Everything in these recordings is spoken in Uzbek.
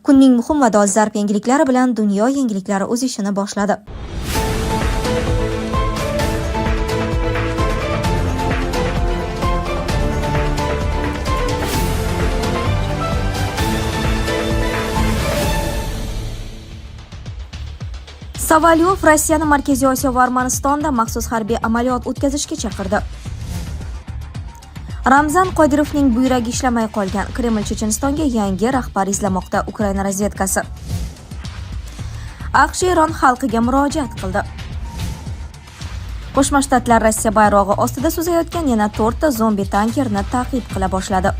Kunning muhim va dolzarb yangiliklari bilan dunyo yangiliklari o'z ishini boshladi. Savalyov Rossiyani Markaziy Osiyo va Armanistonda maxsus harbiy amaliyot o'tkazishga chaqirdi. Ramzan Qodirovning buyragi ishlamay qolgan. Kreml Chechenistonga yangi rahbar izlamoqda. Ukraina razvedkasi. AQSh Eron xalqiga murojaat qildi. Qo'shma Shtatlar Rossiya bayrog'i ostida suzayotgan yana 4 ta zombi tankerni ta'qib qila boshladi.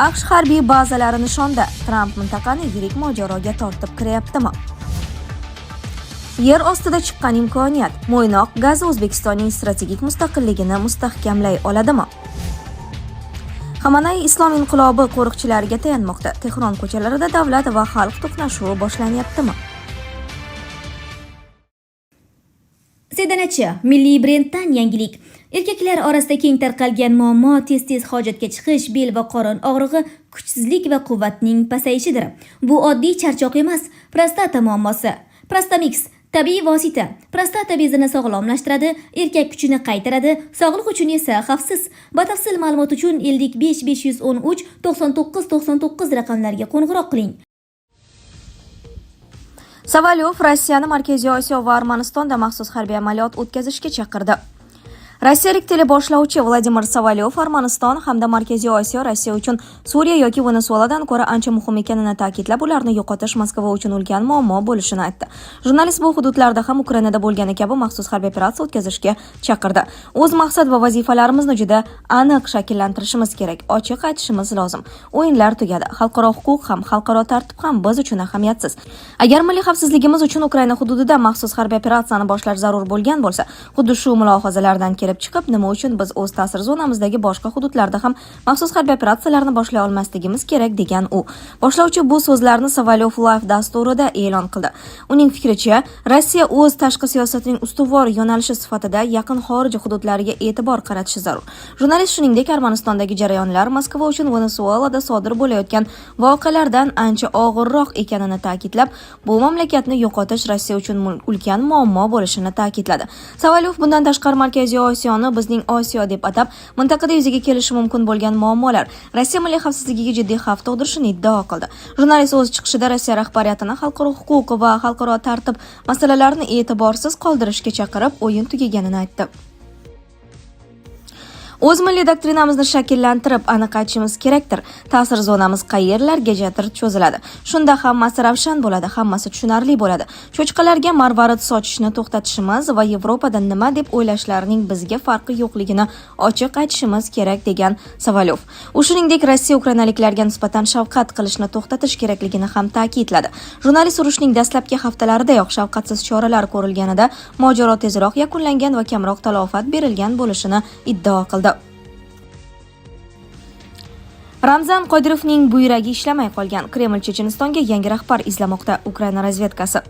AQSh harbiy bazalari nishonda. Tramp mintaqani yirik mojaroga tortib kiryaptimi? Yer ostida chiqqan imkoniyat. Mo'ynoq gazi O'zbekistonning strategik mustaqilligini mustahkamlay oladimi? Xamenei Islom inqilobi qo'riqchilariga tayanmoqda. Tehron ko'chalarida davlat va xalq to'qnashuvi boshlanyaptimi? Sedanachi milliy brenddan yangilik. Erkaklar orasida keng tarqalgan muammo tez hojatga chiqish, bel va qorin og'rig'i, kuchsizlik va quvvatning pasayishidir. Bu oddiy charchoq emas, prostata muammosi. Prostamix tabiiy vosita prostata bezini sog'lomlashtiradi, erkak kuchini qaytaradi, sog'liq uchun esa xavfsiz. Batafsil ma'lumot uchun 55 513 99 99 raqamlariga qo'ng'iroq qiling. Savalyov Rossiyani Markaziy Osiyo va Armanistonda maxsus harbiy amaliyot o'tkazishga chaqirdi. Rossiyalik teleboshlovchi Vladimir Savalyov Armaniston hamda Markaziy Osiyo Rossiya uchun Suriya yoki Venesueladan ko'ra ancha muhim ekanini ta'kidlab, ularni yo'qotish Moskva uchun ulkan muammo bo'lishini aytdi. Jurnalist bu hududlarda ham Ukrainada bo'lgani kabi maxsus harbiy operatsiya o'tkazishga chaqirdi. O'z maqsad va vazifalarimizni juda aniq shakllantirishimiz kerak, ochiq aytishimiz lozim. O'yinlar tugadi. Xalqaro huquq ham, xalqaro tartib ham biz uchun ahamiyatsiz. Agar milliy xavfsizligimiz uchun Ukraina hududida maxsus harbiy operatsiyani boshlash zarur bo'lgan bo'lsa, xuddi shu mulohazalardan chiqib, nima uchun biz o'z ta'sir zonamizdagi boshqa hududlarda ham maxsus harbiy operatsiyalarni boshlay olmasligimiz kerak degan u. Boshlovchi bu so'zlarni Savalyov Live dasturida e'lon qildi. Uning fikricha, Rossiya o'z tashqi siyosatining ustuvor yo'nalishi sifatida yaqin xorij hududlariga e'tibor qaratishi zarur. Jurnalist shuningdek Armanistondagi jarayonlar Moskva uchun Venesuelada sodir bo'layotgan voqealardan ancha og'irroq ekanini ta'kidlab, bu mamlakatni yo'qotish Rossiya uchun ulkan muammo bo'lishini ta'kidladi. Savalyov bundan tashqari Markaziy Osiyoni bizning Osiyo deb atab, mintaqada yuzaga kelishi mumkin bo'lgan muammolar Rossiya milliy xavfsizligiga jiddiy xavf tug'dirishini iddao qildi. Jurnalist o'z chiqishida Rossiya rahbariyatini xalqaro huquq va xalqaro tartib masalalarini e'tiborsiz qoldirishga chaqirib, o'yin tugaganini aytdi. O'z milliy doktrinamizni shakllantirib, aniq aytishimiz kerakdir. Ta'sir zonamiz qayerlargachadir cho'ziladi. Shunda hammasi ravshan bo'ladi, hammasi tushunarli bo'ladi. Cho'chqalarga marvarid sochishni to'xtatishimiz va Yevropada nima deb o'ylashlarining bizga farqi yo'qligini ochiq aytishimiz kerak degan Savalyov. U shuningdek Rossiya ukrainaliklarga nisbatan shafqat qilishni to'xtatish kerakligini ham ta'kidladi. Jurnalist urushning dastlabki haftalaridayoq shafqatsiz choralar ko'rilganida mojaro tezroq yakunlangan va kamroq talofat berilgan bo'lishini iddao qildi. Ramzan Qodirovning buyragi ishlamay qolgan. Kreml Chechenistonga yangi rahbar izlamoqda. Ukraina razvedkasi.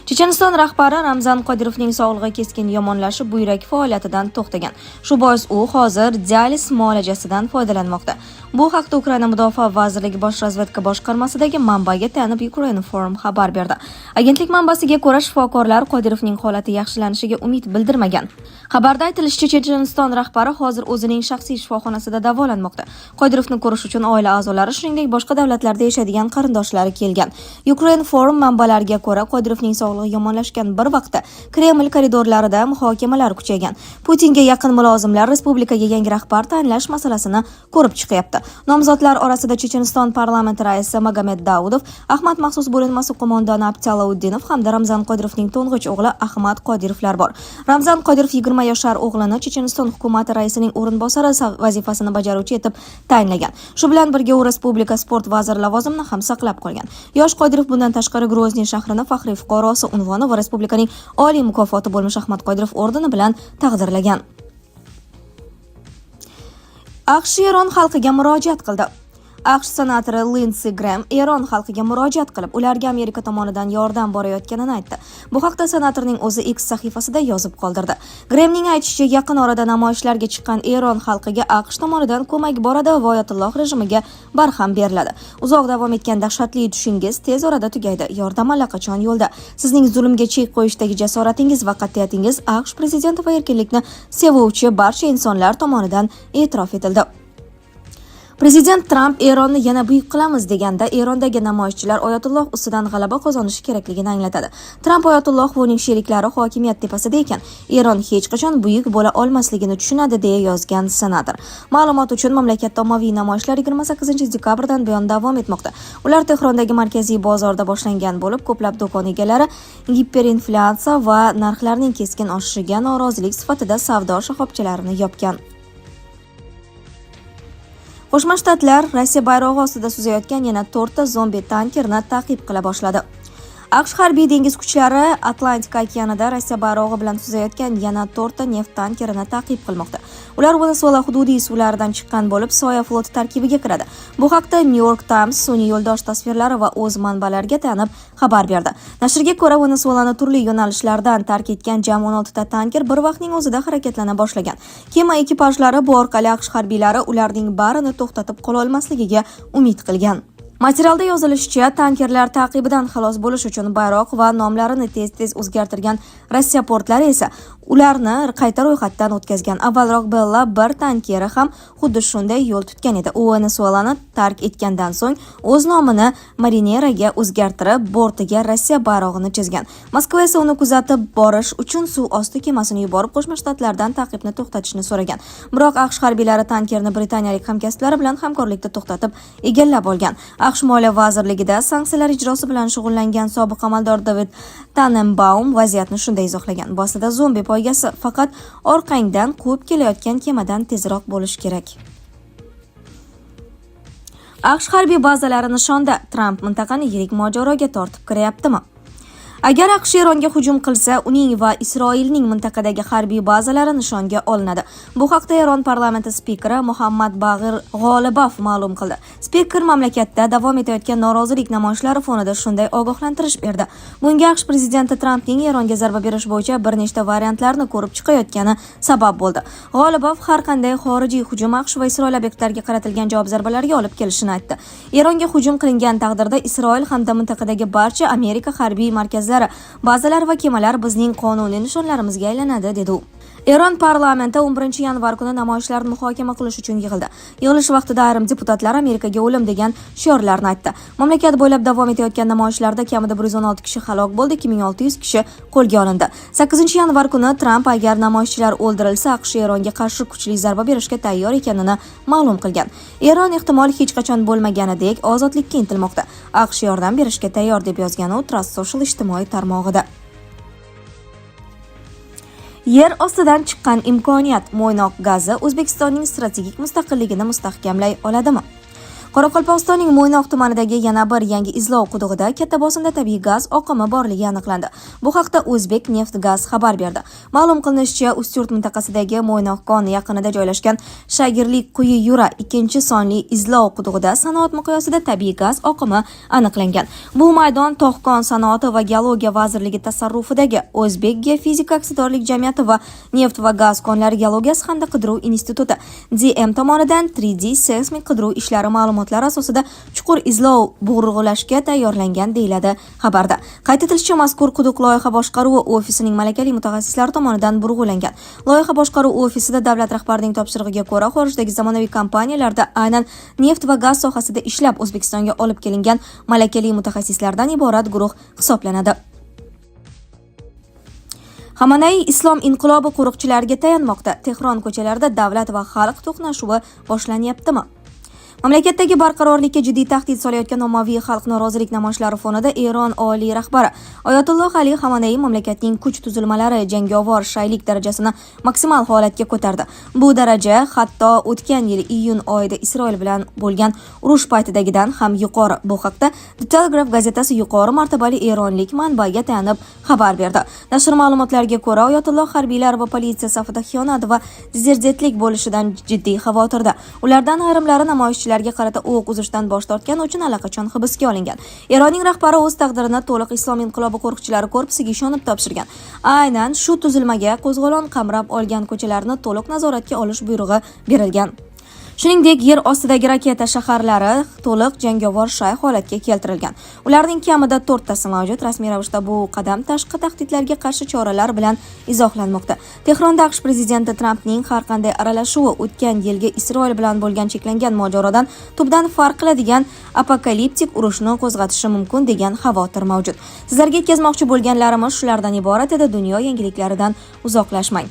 Checheniston rahbari Ramzan Qodirovning sog'lig'i keskin yomonlashib, buyrak faoliyatidan to'xtagan. Shu bois u hozir dializ muolajasidan foydalanmoqda. Bu haqda Ukraina Mudofaa vazirligi bosh razvedka boshqarmasidagi manbaga tayanib Ukraine Forum xabar berdi. Agentlik manbasiga ko'ra, shifokorlar Qodirovning holati yaxshilanishiga umid bildirmagan. Xabarda aytilishicha, Checheniston rahbari hozir o'zining shaxsiy shifoxonasida davolanmoqda. Qodirovni ko'rish uchun oila a'zolari, shuningdek boshqa davlatlarda yashaydigan qarindoshlari kelgan. Ukraine Forum manbalariga ko'ra, Qodirovning sog'lig'i yomonlashgan bir vaqtda Kreml koridorlarida muhokamalar kuchaygan. Putinga yaqin mulozimlar respublikaga yangi rahbar tayinlash masalasini ko'rib chiqyapti. Nomzodlar orasida Checheniston parlamenti raisi Magomed Daudov, Ahmad maxsus bo'linmasi qo'mondoni Abtalauddinov hamda Ramzan Qodirovning to'ng'ich o'g'li Ahmad Qodirovlar bor. Ramzan Qodirov 20 yoshar o'g'lini Checheniston hukumati raisining o'rinbosari vazifasini bajaruvchi etib tayinlagan. Shu bilan birga u respublika sport vaziri lavozimini ham saqlab qolgan. Yosh Qodirov bundan tashqari Grozniy shahrini faxriy fuqarosi unvoni va respublikaning oliy mukofoti bo'lmish Ahmad Qodirov ordeni bilan taqdirlagan. AQSh Eron xalqiga murojaat qildi. AQSh senatori Lindsey Graham Eron xalqiga murojaat qilib, ularga Amerika tomonidan yordam borayotganini aytdi. Bu haqda senatorning o'zi X sahifasida yozib qoldirdi. Grahamning aytishicha, yaqin orada namoyishlarga chiqqan Eron xalqiga AQSh tomonidan ko'mak boradi va Oyatulloh rejimiga barham beriladi. Uzoq davom etgan dahshatli tushingiz tez orada tugaydi. Yordam allaqachon yo'lda. Sizning zulmga chek qo'yishdagi jasoratingiz va qat'iyatingiz AQSh prezidenti va erkinlikni sevuvchi barcha insonlar tomonidan e'tirof etildi. Prezident Trump Eronni yana buyuk qilamiz deganda Erondagi namoyishchilar Oyatulloh ustidan g'alaba qozonishi kerakligini anglatadi. Trump Oyatulloh va uning sheriklari hokimiyat tepasida ekan, Eron hech qachon buyuk bo'la olmasligini tushunadi deya yozgan senator. Ma'lumot uchun mamlakatda ommaviy namoyishlar 28-dekabrdan buyon davom etmoqda. Ular Tehrondagi markaziy bozorda boshlangan bo'lib, ko'plab do'kon egalari giperinflyatsiya va narxlarning keskin oshishiga norozilik sifatida savdo shoxobchalarini yopgan. Qo'shma Shtatlar Rossiya bayrog'i ostida suzayotgan yana 4 ta zombi tankerni ta'qib qila boshladi. AQSh harbiy dengiz kuchlari Atlantika okeanida Rossiya bayrog'i bilan suzayotgan yana 4 ta neft tankerini ta'qib qilmoqda. Ular Venesuela hududiy suvlaridan chiqqan bo'lib, soya floti tarkibiga kiradi. Bu haqda New York Times sun'iy yo'ldosh tasvirlari va o'z manbalariga tayanib xabar berdi. Nashrga ko'ra, Venesuelani turli yo'nalishlardan tark etgan jami 16 ta tanker bir vaqtning o'zida harakatlana boshlagan. Kema ekipajlari bu orqali AQSh harbiylari ularning barini to'xtatib qola olmasligiga umid qilgan. Materialda yozilishicha, tankerlar taqibidan xalos bo'lish uchun bayroq va nomlarini tez-tez o'zgartirgan Rossiya portlari esa ularni qayta ro'yxatdan o'tkazgan. Avvalroq Bella bir tankeri ham xuddi shunday yo'l tutgan edi. U Venesuelani tark etgandan so'ng o'z nomini Marineraga o'zgartirib, bortiga Rossiya bayrog'ini chizgan. Moskva esa uni kuzatib borish uchun suv osti kemasini yuborib, Qo'shma Shtatlardan ta'qibni to'xtatishni so'ragan. Biroq AQSh harbiylari tankerni britaniyalik hamkasblari bilan hamkorlikda to'xtatib, egallab olgan. AQSh Moliya vazirligida sanksiyalar ijrosi bilan shug'ullangan sobiq amaldor David Tannenbaum vaziyatni shunday izohlagan. Bu aslida zombi poygasi, faqat orqangdan quvib kelayotgan kemadan tezroq bo'lish kerak. AQSh harbiy bazalari nishonda. Trump mintaqani yirik mojaroga tortib kiryaptimi? Agar AQSh Eronga hujum qilsa, uning va Isroilning mintaqadagi harbiy bazalari nishonga olinadi. Bu haqda Eron parlamenti spikeri Muhammad Bag'ir G'olibov ma'lum qildi. Spiker mamlakatda davom etayotgan norozilik namoyishlari fonida shunday ogohlantirish berdi. Bunga AQSh prezidenti Trampning Eronga zarba berish bo'yicha bir nechta variantlarni ko'rib chiqayotgani sabab bo'ldi. G'olibov har qanday xorijiy hujum AQSh va Isroil obyektlariga qaratilgan javob zarbalariga olib kelishini aytdi. Eronga hujum qilingan taqdirda Isroil hamda mintaqadagi barcha Amerika harbiy markazlari, bazalar va kemalar bizning qonuniy nishonlarimizga aylanadi, dedi u. Eron parlamenti 11-yanvar kuni namoyishlarni muhokama qilish uchun yig'ildi. Yig'ilish vaqtida ayrim deputatlar Amerikaga o'lim degan shiorlarni aytdi. Mamlakat bo'ylab davom etayotgan namoyishlarda kamida 116 kishi halok bo'ldi, 2600 kishi qo'lga olindi. 8-yanvar kuni Trump agar namoyishchilar o'ldirilsa, AQSh Eronga qarshi kuchli zarba berishga tayyor ekanini ma'lum qilgan. Eron ehtimol hech qachon bo'lmaganidek ozodlikka intilmoqda. AQSh yordam berishga tayyor deb yozgan u Truth Social ijtimoiy tarmog'ida. Yer ostidan chiqqan imkoniyat: Mo'ynoq gazi O'zbekistonning strategik mustaqilligini mustahkamlay oladimi? Qoraqalpog'istonning Mo'ynoq tumanidagi yana bir yangi izlov qudug'ida katta bosimda tabiiy gaz oqimi borligi aniqlandi. Bu haqda O'zbek neft gaz xabar berdi. Ma'lum qilinishicha, Ustyurt mintaqasidagi Mo'ynoq koni yaqinida joylashgan Shagirlik quyi yura 2-sonli izlov qudug'ida sanoat miqyosida tabiiy gaz oqimi aniqlangan. Bu maydon Tog'kon sanoati va geologiya vazirligi tasarrufidagi O'zbek geofizika aksiyadorlik jamiyati va neft va gaz konlari geologiyasi hamda qidiruv instituti DM tomonidan 3D seismik qidiruv ishlari ma'lumot asosida chuqur izlov bo'g'irlashga tayyorlangan, deyiladi xabarda. Qayd etilishicha, mazkur quduq loyiha boshqaruvi ofisining malakali mutaxassislari tomonidan burg'ulangan. Loyiha boshqaruv ofisida davlat rahbarining topshirig'iga ko'ra xorijdagi zamonaviy kompaniyalarda aynan neft va gaz sohasida ishlab O'zbekistonga olib kelingan malakali mutaxassislardan iborat guruh hisoblanadi. Xamenei islom inqilobi qo'riqchilariga tayanmoqda. Tehron ko'chalarida davlat va xalq to'qnashuvi boshlanyaptimi? Mamlakatdagi barqarorlikka jiddiy tahdid solayotgan ommaviy xalq norozilik namoyishlari fonida Eron oliy rahbari Oyatulloh Ali Xamenei mamlakatning kuch tuzilmalari jangovar shaylik darajasini maksimal holatga ko'tardi. Bu daraja hatto o'tgan yil iyun oyida Isroil bilan bo'lgan urush paytidagidan ham yuqori. Bu haqda The Telegraph gazetasi yuqori martabali eronlik manbaga tayanib xabar berdi. Nashr ma'lumotlariga ko'ra, Oyatulloh harbiylar va politsiya safida xiyonat va dezertlik bo'lishidan jiddiy xavotirda. Ulardan ayrimlari namoyishchilar harbiylarga qarata o'q uzishdan bosh tortgani uchun allaqachon hibsga olingan. Eronning rahbari o'z taqdirini to'liq islom inqilobi qo'riqchilari korpusiga ishonib topshirgan. Aynan shu tuzilmaga qo'zg'olon qamrab olgan ko'chalarni to'liq nazoratga olish buyrug'i berilgan. Shuningdek, yer ostidagi raketa shaharlari to'liq jangovar shay holatga keltirilgan. Ularning kamida 4 tasi mavjud. Rasmiy ravishda bu qadam tashqi tahdidlarga qarshi choralar bilan izohlanmoqda. Tehronda AQSh prezidenti Trampning har qanday aralashuvi o'tgan yilgi Isroil bilan bo'lgan cheklangan mojarodan tubdan farq qiladigan apokaliptik urushni qo'zg'atishi mumkin degan xavotir mavjud. Sizlarga yetkazmoqchi bo'lganlarimiz shulardan iborat edi. Dunyo yangiliklaridan uzoqlashmang.